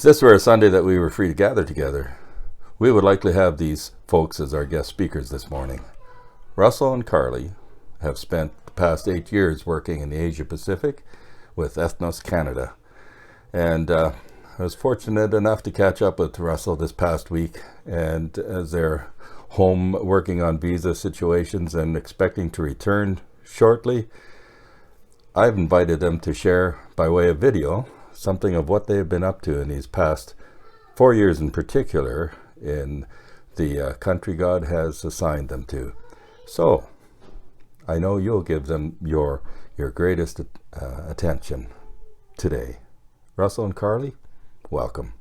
this were a Sunday that we were free to gather together, we would likely have these folks as our guest speakers this morning. Russell and Carly have spent the past 8 years working in the Asia Pacific with Ethnos Canada. And I was fortunate enough to catch up with Russell this past week, and as they're home working on visa situations and expecting to return shortly, I've invited them to share by way of video something of what they've been up to in these past 4 years in particular in the country God has assigned them to. So I know you'll give them your greatest attention today. Russell and Carly, welcome.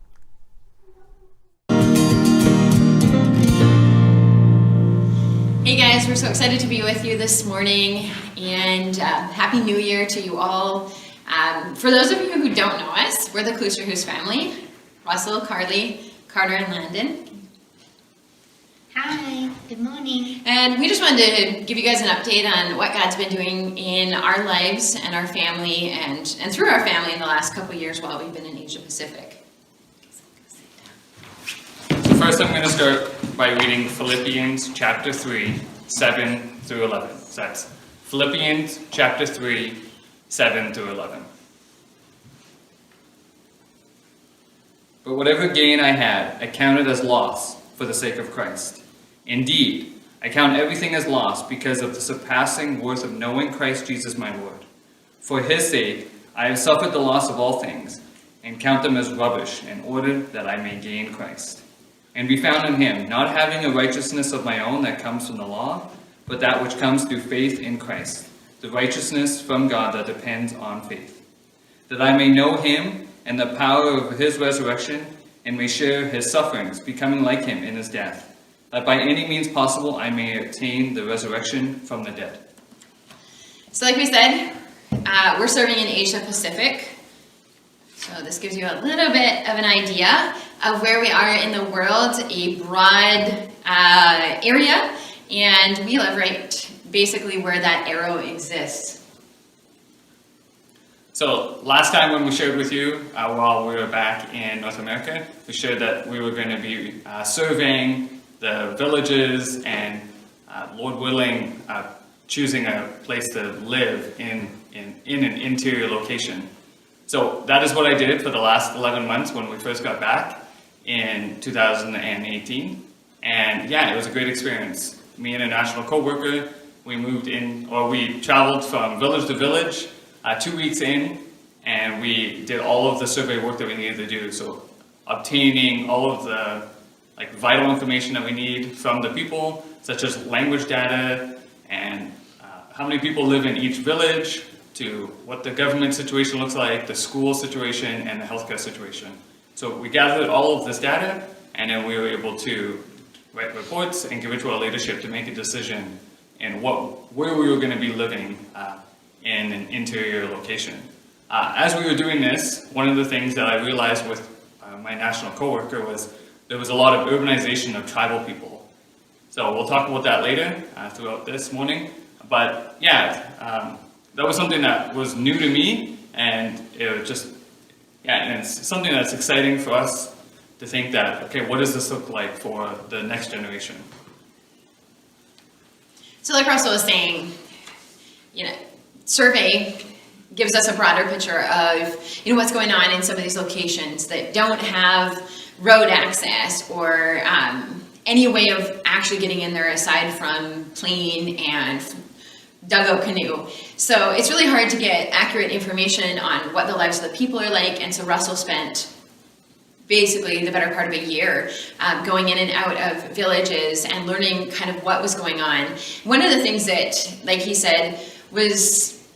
Hey guys, we're so excited to be with you this morning, and Happy New Year to you all. For those of you who don't know us, we're the Kloosterhuis family. Russell, Carly, Carter, and Landon. Hi, good morning. And we just wanted to give you guys an update on what God's been doing in our lives and our family and through our family in the last couple years while we've been in Asia Pacific. So first I'm going to start by reading Philippians chapter 3, 7 through 11. So that's Philippians chapter 3, 7 through 11. But whatever gain I had, I counted as loss for the sake of Christ. Indeed, I count everything as loss because of the surpassing worth of knowing Christ Jesus my Lord. For his sake, I have suffered the loss of all things, and count them as rubbish in order that I may gain Christ, and be found in him, not having a righteousness of my own that comes from the law, but that which comes through faith in Christ, the righteousness from God that depends on faith, that I may know him and the power of his resurrection, and may share his sufferings, becoming like him in his death, that by any means possible I may attain the resurrection from the dead. So like we said, we're serving in Asia Pacific. So this gives you a little bit of an idea of where we are in the world, a broad area, and we live right basically where that arrow exists. So last time when we shared with you, while we were back in North America, we shared that we were going to be surveying the villages and, Lord willing, choosing a place to live in an interior location. So that is what I did for the last 11 months when we first got back in 2018. And yeah, it was a great experience. Me and a national co-worker, we traveled from village to village, 2 weeks in, and we did all of the survey work that we needed to do. So obtaining all of the vital information that we need from the people, such as language data and how many people live in each village, to what the government situation looks like, the school situation, and the healthcare situation. So we gathered all of this data, and then we were able to write reports and give it to our leadership to make a decision in where we were going to be living in an interior location. As we were doing this, one of the things that I realized with my national coworker was there was a lot of urbanization of tribal people. So we'll talk about that later throughout this morning. But yeah, that was something that was new to me, and it was just, and it's something that's exciting for us to think that, okay, what does this look like for the next generation? So like Russell was saying, survey gives us a broader picture of what's going on in some of these locations that don't have road access or any way of actually getting in there aside from plane and dugout canoe. So it's really hard to get accurate information on what the lives of the people are like, and so Russell spent basically the better part of a year going in and out of villages and learning kind of what was going on. One of the things that, like he said, was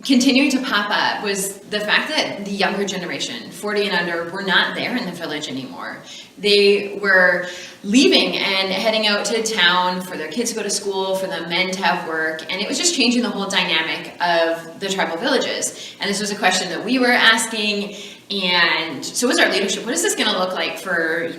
continuing to pop up was the fact that the younger generation, 40 and under, were not there in the village anymore. They were leaving and heading out to town for their kids to go to school, for the men to have work, and it was just changing the whole dynamic of the tribal villages. And this was a question that we were asking, and so was our leadership. What is this going to look like for,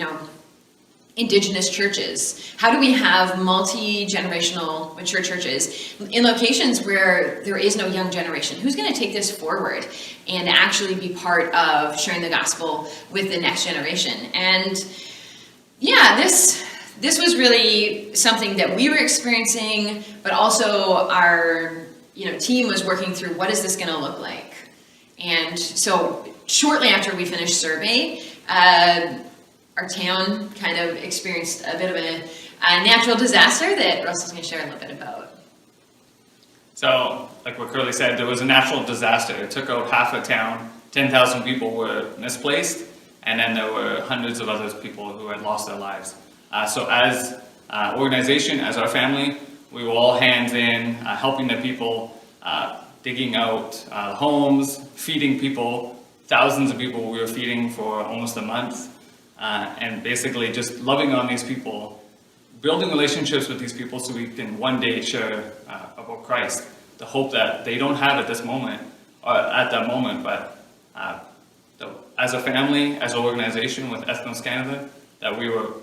Indigenous churches? How do we have multi-generational mature churches in locations where there is no young generation? Who's going to take this forward and actually be part of sharing the gospel with the next generation? And yeah, this was really something that we were experiencing, but also our team was working through, what is this going to look like? And so shortly after we finished survey, our town kind of experienced a bit of a natural disaster that Russell's going to share a little bit about. So, like what Curly said, there was a natural disaster. It took out half a town. 10,000 people were misplaced, and then there were hundreds of other people who had lost their lives. So as an organization, as our family, we were all hands in, helping the people, digging out homes, feeding people. Thousands of people we were feeding for almost a month. And basically just loving on these people, building relationships with these people so we can one day share about Christ, the hope that they don't have at this moment, or at that moment, but as a family, as an organization with Ethnos Canada, that we were,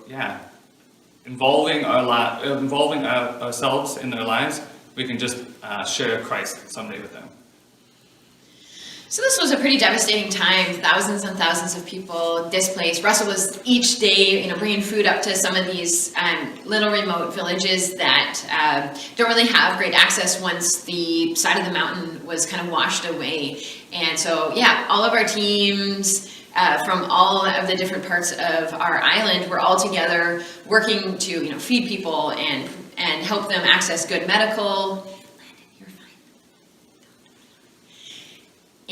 involving ourselves in their lives, we can just share Christ someday with them. So this was a pretty devastating time. Thousands and thousands of people displaced. Russell was each day, bringing food up to some of these little remote villages that don't really have great access once the side of the mountain was kind of washed away. And so, all of our teams from all of the different parts of our island were all together working to, feed people and help them access good medical.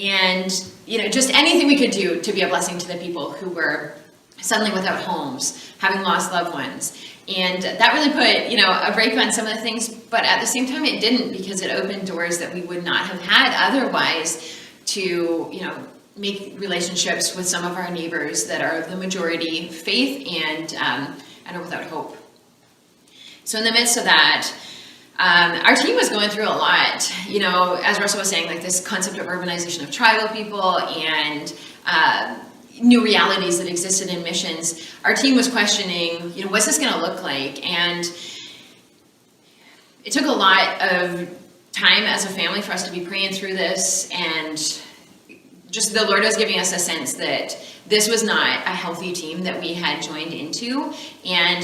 And, just anything we could do to be a blessing to the people who were suddenly without homes, having lost loved ones. And that really put, a break on some of the things, but at the same time it didn't, because it opened doors that we would not have had otherwise to, make relationships with some of our neighbors that are the majority faith and are without hope. So in the midst of that, our team was going through a lot, as Russell was saying, like this concept of urbanization of tribal people and new realities that existed in missions. Our team was questioning, what's this going to look like? And it took a lot of time as a family for us to be praying through this, and just the Lord was giving us a sense that this was not a healthy team that we had joined into, and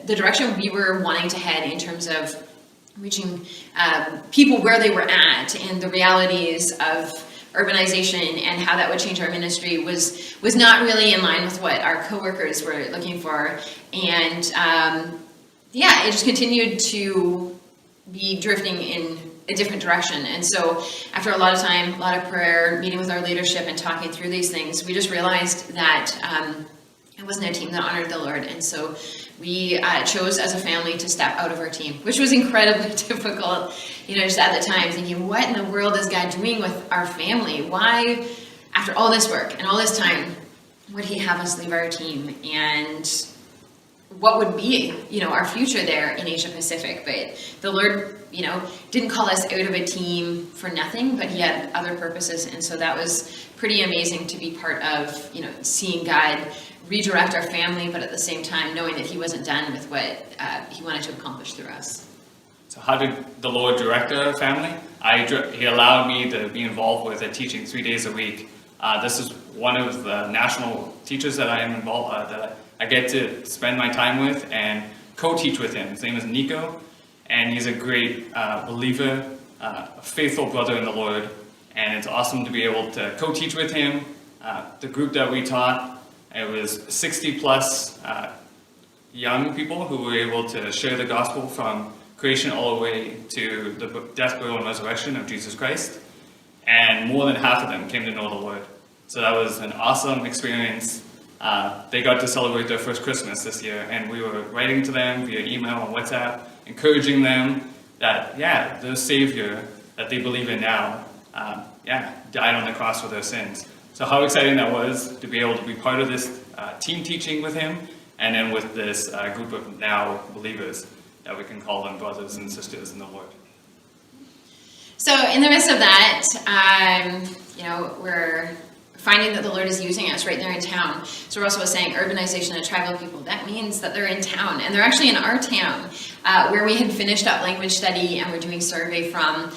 the direction we were wanting to head in terms of reaching people where they were at, and the realities of urbanization and how that would change our ministry was not really in line with what our coworkers were looking for. And it just continued to be drifting in a different direction. And so after a lot of time, a lot of prayer, meeting with our leadership and talking through these things, we just realized that it wasn't a team that honored the Lord. And so we chose as a family to step out of our team, which was incredibly difficult, just at the time, thinking, what in the world is God doing with our family? Why, after all this work and all this time, would he have us leave our team? And what would be, our future there in Asia Pacific? But the Lord, didn't call us out of a team for nothing, but he had other purposes. And so that was pretty amazing to be part of, seeing God redirect our family, but at the same time knowing that he wasn't done with what he wanted to accomplish through us. So how did the Lord direct our family? He allowed me to be involved with a teaching 3 days a week. This is one of the national teachers that I am involved that I get to spend my time with and co-teach with him. His name is Nico, and he's a great believer, a faithful brother in the Lord, and it's awesome to be able to co-teach with him. The group that we taught, it was 60 plus young people who were able to share the gospel from creation all the way to the death, burial, and resurrection of Jesus Christ. And more than half of them came to know the Lord. So that was an awesome experience. They got to celebrate their first Christmas this year, and we were writing to them via email and WhatsApp, encouraging them that, the Savior that they believe in now, died on the cross for their sins. So how exciting that was to be able to be part of this team teaching with him, and then with this group of now believers that we can call them brothers and sisters in the Lord. So in the midst of that, we're finding that the Lord is using us right there in town. So Russell was saying urbanization of tribal people, that means that they're in town, and they're actually in our town, where we had finished up language study and we're doing survey from.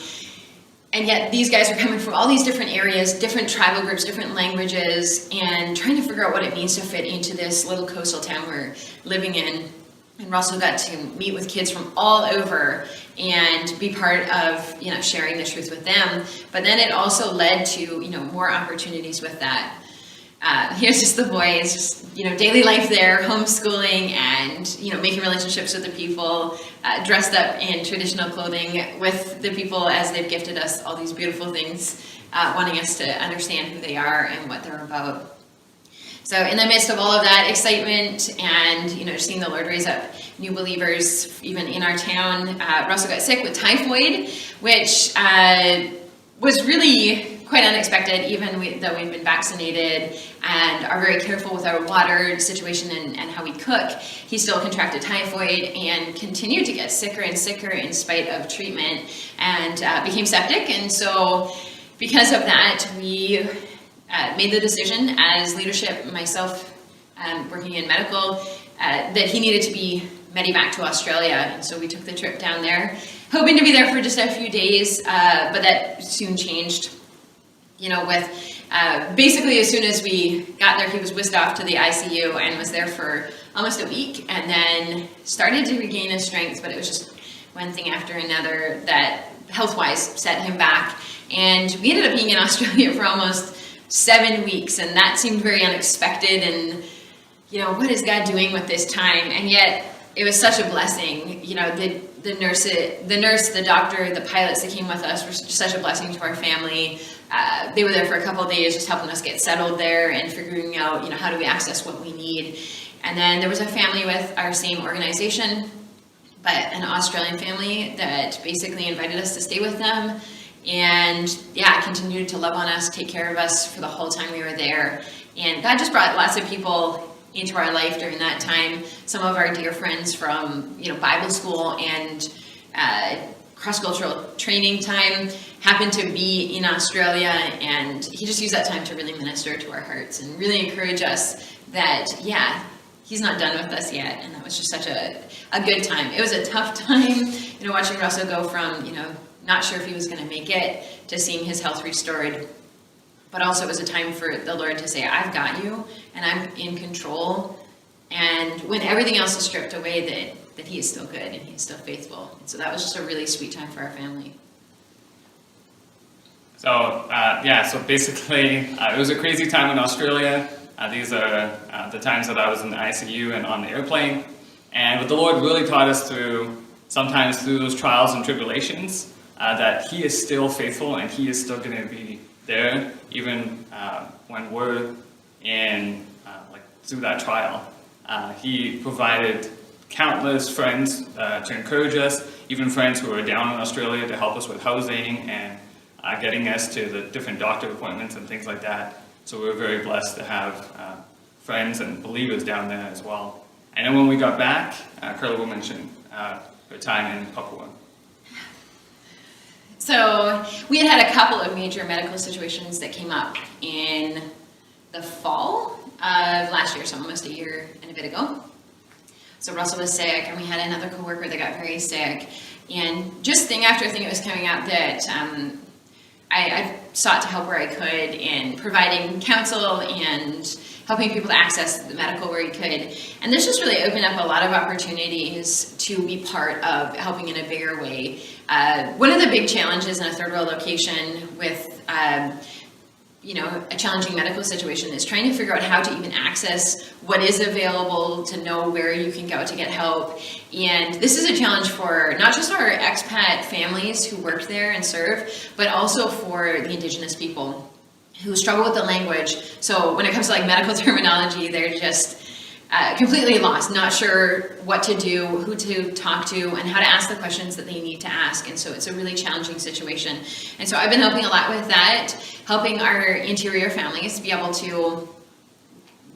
And yet these guys are coming from all these different areas, different tribal groups, different languages, and trying to figure out what it means to fit into this little coastal town we're living in. And Russell got to meet with kids from all over and be part of, sharing the truth with them. But then it also led to, more opportunities with that. Here's just the boys, just, daily life there, homeschooling and, making relationships with the people, dressed up in traditional clothing with the people as they've gifted us all these beautiful things, wanting us to understand who they are and what they're about. So in the midst of all of that excitement and, seeing the Lord raise up new believers, even in our town, Russell got sick with typhoid, which was really quite unexpected, even though we've been vaccinated and are very careful with our water situation and how we cook. He still contracted typhoid and continued to get sicker and sicker in spite of treatment, and became septic. And so because of that, we made the decision as leadership, myself working in medical, that he needed to be medevac to Australia. And so we took the trip down there, hoping to be there for just a few days, but that soon changed. With basically as soon as we got there, he was whisked off to the ICU and was there for almost a week, and then started to regain his strength, but it was just one thing after another that health-wise set him back. And we ended up being in Australia for almost 7 weeks, and that seemed very unexpected, and what is God doing with this time? And yet it was such a blessing. The nurse, the doctor, the pilots that came with us were such a blessing to our family. They were there for a couple of days, just helping us get settled there and figuring out, how do we access what we need. And then there was a family with our same organization, but an Australian family that basically invited us to stay with them, and continued to love on us, take care of us for the whole time we were there. And God just brought lots of people into our life during that time. Some of our dear friends from Bible school and cross-cultural training time happened to be in Australia, and he just used that time to really minister to our hearts and really encourage us that he's not done with us yet. And that was just such a good time. It was a tough time, watching Russell go from not sure if he was going to make it to seeing his health restored. But also it was a time for the Lord to say, I've got you, and I'm in control. And when everything else is stripped away, that he is still good and he's still faithful. And so that was just a really sweet time for our family. So, so basically, it was a crazy time in Australia. These are the times that I was in the ICU and on the airplane. And what the Lord really taught us sometimes through those trials and tribulations, that he is still faithful and he is still going to be there, even when we're in through that trial. He provided countless friends to encourage us, even friends who were down in Australia to help us with housing and getting us to the different doctor appointments and things like that. So we were very blessed to have friends and believers down there as well. And then when we got back, Carla will mention her time in Papua. So we had a couple of major medical situations that came up in the fall of last year, so almost a year and a bit ago. So Russell was sick, and we had another coworker that got very sick. And just thing after thing, it was coming out that I sought to help where I could in providing counsel and helping people to access the medical where you could. And this just really opened up a lot of opportunities to be part of helping in a bigger way. One of the big challenges in a third world location with a challenging medical situation is trying to figure out how to even access what is available, to know where you can go to get help. And this is a challenge for not just our expat families who work there and serve, but also for the Indigenous people who struggle with the language. So when it comes to medical terminology, they're just completely lost, not sure what to do, who to talk to, and how to ask the questions that they need to ask. And so it's a really challenging situation. And so I've been helping a lot with that, helping our interior families be able to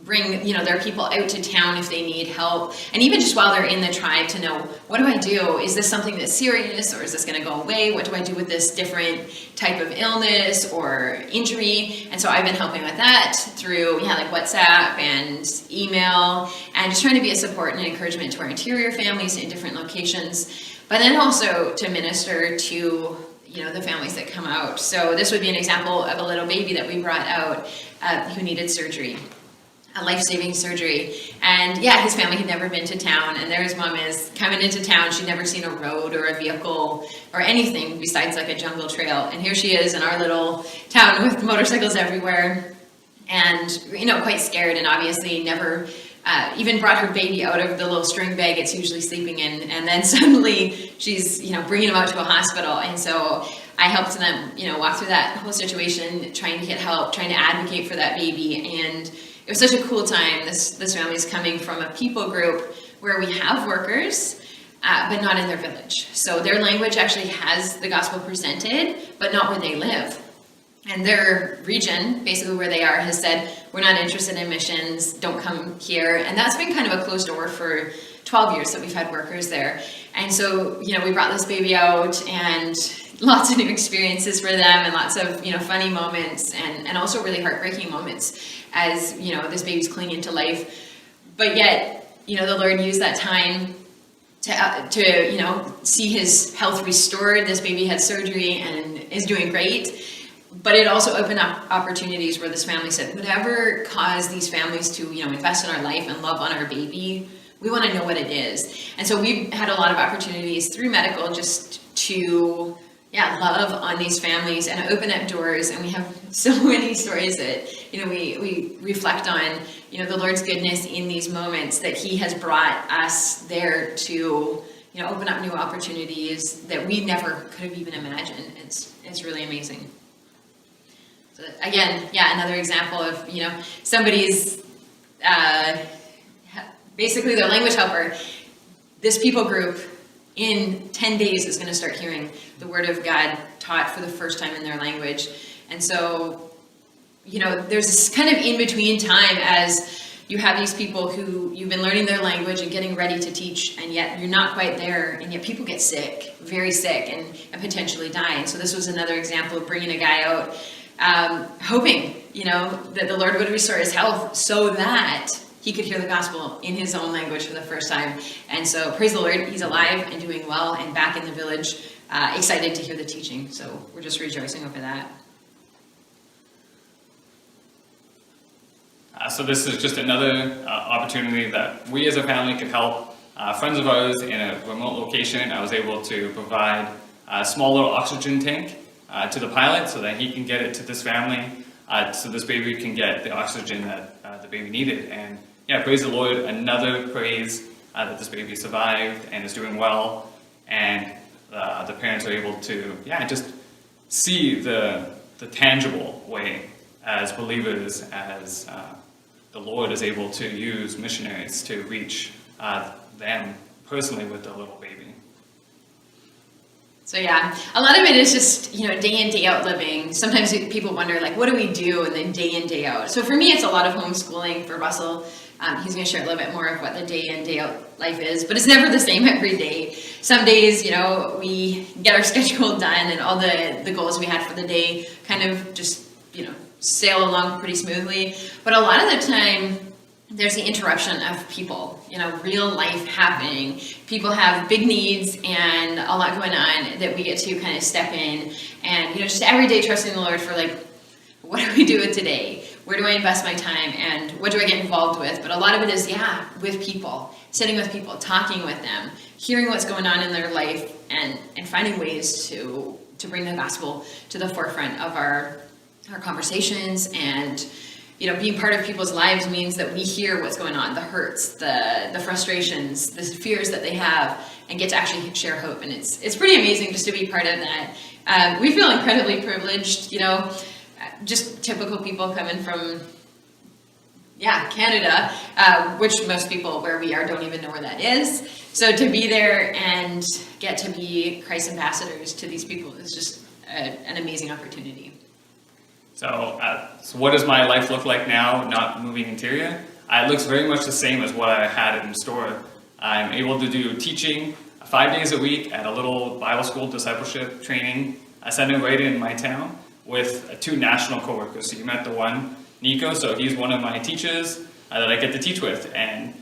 bring, their people out to town if they need help. And even just while they're in the tribe to know, what do I do? Is this something that's serious, or is this going to go away? What do I do with this different type of illness or injury? And so I've been helping with that through, like WhatsApp and email, and just trying to be a support and encouragement to our interior families in different locations, but then also to minister to the families that come out. So this would be an example of a little baby that we brought out who needed surgery, a life-saving surgery. And his family had never been to town, and there his mom is coming into town. She'd never seen a road or a vehicle or anything besides like a jungle trail. And here she is in our little town with motorcycles everywhere, and quite scared, and obviously never even brought her baby out of the little string bag it's usually sleeping in, and then suddenly she's bringing him out to a hospital. And so I helped them walk through that whole situation, trying to get help, trying to advocate for that baby. And it was such a cool time. This family is coming from a people group where we have workers, but not in their village. So their language actually has the gospel presented, but not where they live. And their region, basically where they are, has said, we're not interested in missions, don't come here. And that's been kind of a closed door for 12 years that we've had workers there. And so, we brought this baby out, and lots of new experiences for them, and lots of, funny moments, and also really heartbreaking moments as, this baby's clinging to life. But yet, the Lord used that time to see his health restored. This baby had surgery and is doing great. But it also opened up opportunities where this family said, whatever caused these families to, invest in our life and love on our baby, we want to know what it is. And so we've had a lot of opportunities through medical just to, love on these families and open up doors. And we have so many stories that, we reflect on, the Lord's goodness in these moments, that he has brought us there to, open up new opportunities that we never could have even imagined. It's really amazing. So again, another example of, somebody's basically their language helper. This people group in 10 days is going to start hearing the word of God taught for the first time in their language. And so, there's this kind of in-between time as you have these people who you've been learning their language and getting ready to teach, and yet you're not quite there, and yet people get sick, very sick, and potentially die. And so this was another example of bringing a guy out, hoping, that the Lord would restore his health so that he could hear the gospel in his own language for the first time. And so praise the Lord, he's alive and doing well and back in the village, excited to hear the teaching. So we're just rejoicing over that. So this is just another opportunity that we as a family could help friends of ours in a remote location. I was able to provide a small little oxygen tank to the pilot so that he can get it to this family, so this baby can get the oxygen that the baby needed. And praise the Lord, another praise that this baby survived and is doing well, and the parents are able to just see the tangible way as believers, as the Lord is able to use missionaries to reach them personally with the little baby. So a lot of it is just, day in, day out living. Sometimes people wonder, what do we do and then day in, day out? So for me, it's a lot of homeschooling. For Russell, he's going to share a little bit more of what the day in, day out life is, but it's never the same every day. Some days, we get our schedule done and all the goals we had for the day kind of just, sail along pretty smoothly. But a lot of the time, there's the interruption of people, real life happening. People have big needs and a lot going on that we get to kind of step in and, just every day trusting the Lord for what do we do with today? Where do I invest my time and what do I get involved with? But a lot of it is, with people, sitting with people, talking with them, hearing what's going on in their life and finding ways to bring the gospel to the forefront of our conversations. And being part of people's lives means that we hear what's going on, the hurts, the frustrations, the fears that they have, and get to actually share hope. And it's pretty amazing just to be part of that. We feel incredibly privileged, just typical people coming from, Canada, which most people where we are don't even know where that is. So to be there and get to be Christ ambassadors to these people is just an amazing opportunity. So what does my life look like now, not moving interior? it looks very much the same as what I had in store. I'm able to do teaching 5 days a week at a little Bible school discipleship training center right in my town with 2 national coworkers. So you met the one, Nico, so he's one of my teachers that I get to teach with. And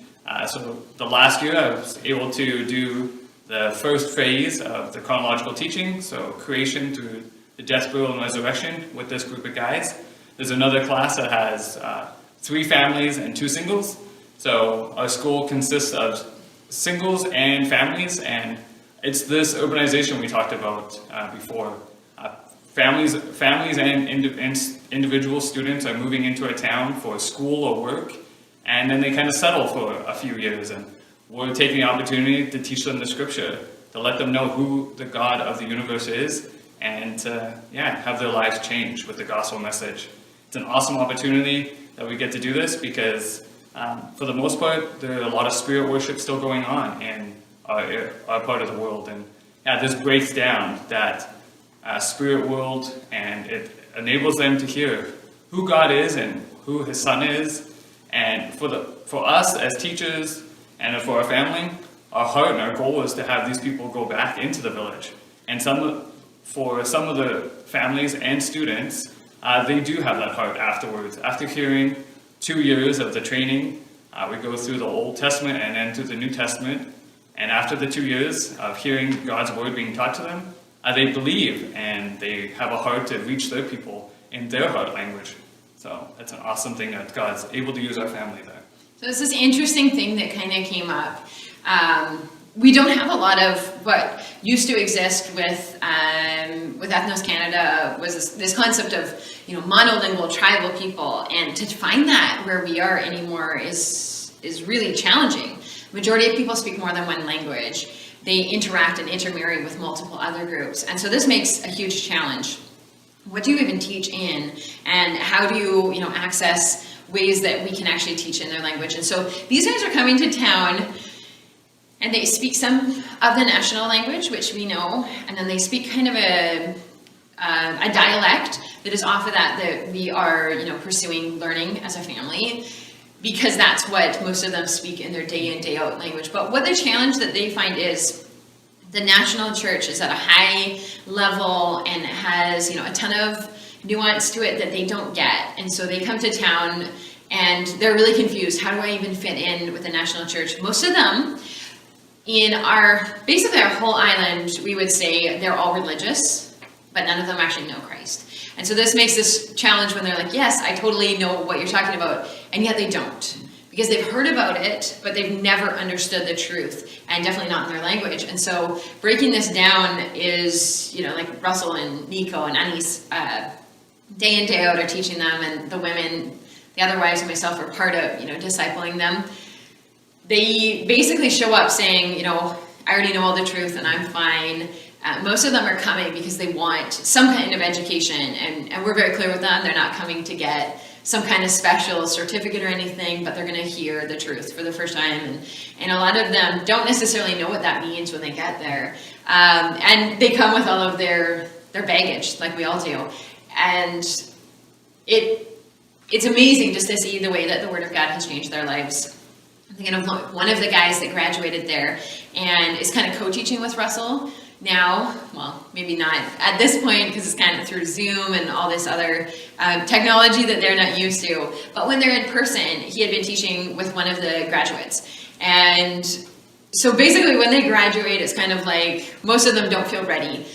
so the last year I was able to do the first phase of the chronological teaching, so creation through the death, burial, and resurrection with this group of guys. There's another class that has 3 families and 2 singles. So our school consists of singles and families, and it's this urbanization we talked about before. Families and individual students are moving into a town for school or work, and then they kind of settle for a few years, and we're taking the opportunity to teach them the scripture, to let them know who the God of the universe is, and to have their lives change with the gospel message. It's an awesome opportunity that we get to do this because for the most part, there are a lot of spirit worship still going on in our part of the world. And this breaks down that spirit world, and it enables them to hear who God is and who his son is. And for us as teachers and for our family, our heart and our goal is to have these people go back into the village. And for some of the families and students, they do have that heart afterwards. After hearing 2 years of the training, we go through the Old Testament and then through the New Testament. And after the 2 years of hearing God's word being taught to them, they believe and they have a heart to reach their people in their heart language. So that's an awesome thing that God's able to use our family there. So it's this interesting thing that kind of came up. We don't have a lot of what used to exist with Ethnos Canada was this concept of monolingual tribal people, and to find that where we are anymore is really challenging. Majority of people speak more than one language. They interact and intermarry with multiple other groups, and so this makes a huge challenge. What do you even teach in, and how do you access ways that we can actually teach in their language? And so these guys are coming to town, and they speak some of the national language, which we know, and then they speak kind of a dialect that is off of that we are pursuing learning as a family, because that's what most of them speak in their day in, day out language. But what the challenge that they find is the national church is at a high level and has a ton of nuance to it that they don't get, and so they come to town and they're really confused. How do I even fit in with the national church? Most of them basically our whole island, we would say they're all religious, but none of them actually know Christ. And so this makes this challenge when they're like, yes, I totally know what you're talking about, and yet they don't. Because they've heard about it, but they've never understood the truth, and definitely not in their language. And so breaking this down is, like Russell and Nico and Anis, day in, day out are teaching them, and the women, the other wives and myself are part of, discipling them. They basically show up saying, I already know all the truth and I'm fine. Most of them are coming because they want some kind of education, and we're very clear with them. They're not coming to get some kind of special certificate or anything, but they're going to hear the truth for the first time. And a lot of them don't necessarily know what that means when they get there. And they come with all of their baggage, like we all do. And it's amazing just to see the way that the Word of God has changed their lives. I'm thinking of one of the guys that graduated there and is kind of co-teaching with Russell now. Well, maybe not at this point because it's kind of through Zoom and all this other technology that they're not used to. But when they're in person, he had been teaching with one of the graduates. And so basically when they graduate, it's kind of like most of them don't feel ready.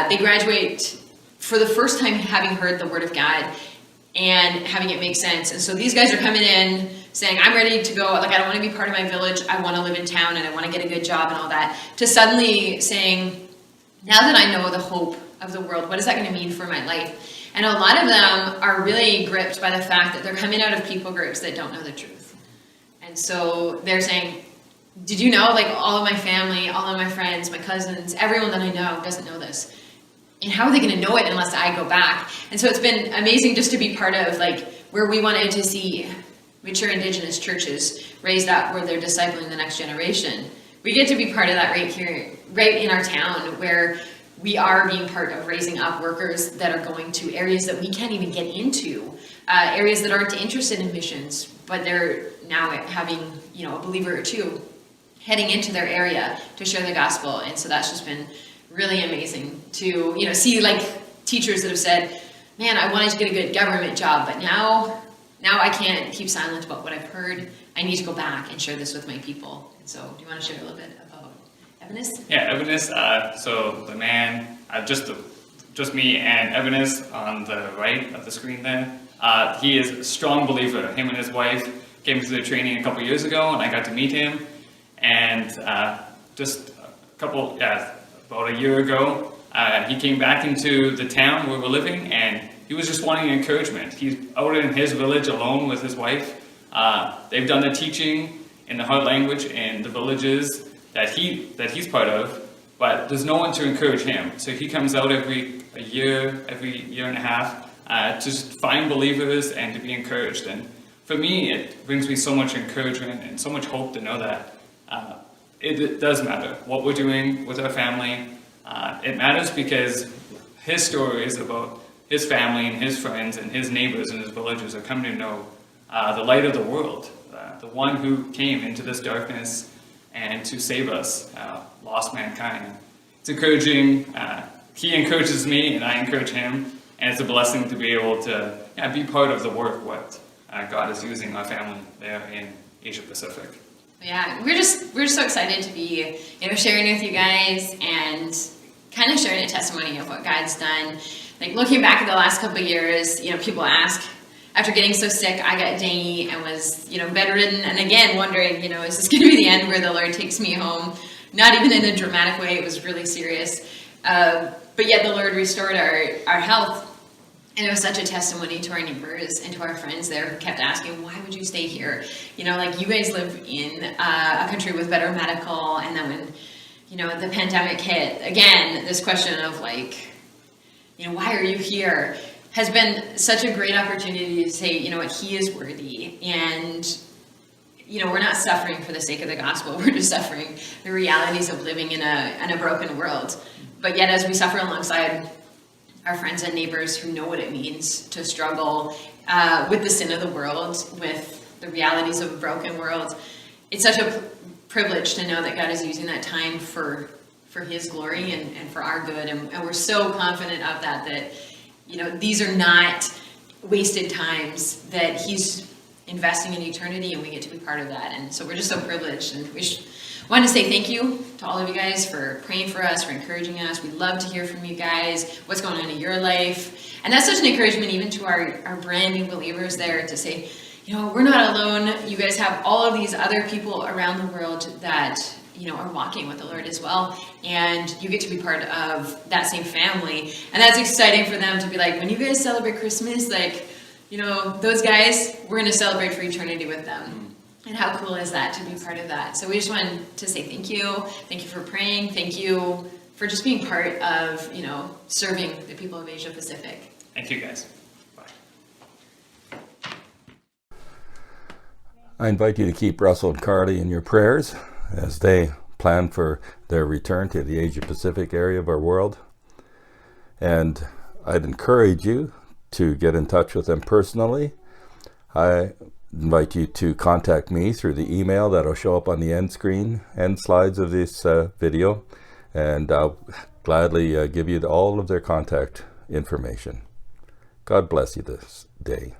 They graduate for the first time having heard the Word of God and having it make sense. And so these guys are coming in saying, I'm ready to go, like I don't want to be part of my village, I want to live in town and I want to get a good job and all that, to suddenly saying, now that I know the hope of the world, what is that going to mean for my life? And a lot of them are really gripped by the fact that they're coming out of people groups that don't know the truth. And so they're saying, did you know, like all of my family, all of my friends, my cousins, everyone that I know doesn't know this. And how are they going to know it unless I go back? And so it's been amazing just to be part of like where we wanted to see mature Indigenous churches raised up where they're discipling the next generation. We get to be part of that right here, right in our town, where we are being part of raising up workers that are going to areas that we can't even get into areas that aren't interested in missions, but they're now having, a believer or two heading into their area to share the gospel. And so that's just been really amazing to, see like teachers that have said, man, I wanted to get a good government job, but now I can't keep silent about what I've heard. I need to go back and share this with my people. And so do you want to share a little bit about Evanus? Yeah, Evanus, so the man, just me and Evanus on the right of the screen there. He is a strong believer. Him and his wife came through the training a couple years ago, and I got to meet him. And about a year ago, he came back into the town where we're living, and he was just wanting encouragement. He's out in his village alone with his wife. They've done the teaching in the heart language in the villages that he's part of, but there's no one to encourage him. So he comes out every year and a half, to just find believers and to be encouraged. And for me, it brings me so much encouragement and so much hope to know that it does matter what we're doing with our family. It matters because his stories about his family and his friends and his neighbors and his villagers are coming to know the light of the world, the one who came into this darkness and to save us, lost mankind. It's encouraging. He encourages me and I encourage him, and it's a blessing to be able to be part of the work what God is using our family there in Asia Pacific. Yeah, we're just so excited to be, sharing with you guys and kind of sharing a testimony of what God's done. Like looking back at the last couple of years, people ask, after getting so sick, I got dengue and was, bedridden, and again wondering, is this going to be the end where the Lord takes me home? Not even in a dramatic way, it was really serious. But yet the Lord restored our health. And it was such a testimony to our neighbors and to our friends there who kept asking, why would you stay here? You guys live in a country with better medical. And then when, the pandemic hit, again, this question of why are you here? Has been such a great opportunity to say, he is worthy. And, we're not suffering for the sake of the gospel. We're just suffering the realities of living in a broken world. But yet as we suffer alongside our friends and neighbors who know what it means to struggle with the sin of the world, with the realities of a broken world, it's such a privilege to know that God is using that time for his glory and for our good. And we're so confident of that these are not wasted times, that he's investing in eternity and we get to be part of that. And so we're just so privileged, and we wanted to say thank you to all of you guys for praying for us, for encouraging us. We'd love to hear from you guys, what's going on in your life. And that's such an encouragement even to our brand new believers there, to say, we're not alone. You guys have all of these other people around the world that, are walking with the Lord as well. And you get to be part of that same family. And that's exciting for them to be like, when you guys celebrate Christmas, those guys, we're going to celebrate for eternity with them. And how cool is that to be part of that? So we just wanted to say thank you. Thank you for praying. Thank you for just being part of, serving the people of Asia Pacific. Thank you, guys. Bye. I invite you to keep Russell and Carly in your prayers as they plan for their return to the Asia Pacific area of our world. And I'd encourage you to get in touch with them personally. I invite you to contact me through the email that'll show up on the end slides of this video, and I'll gladly give you all of their contact information. God bless you this day.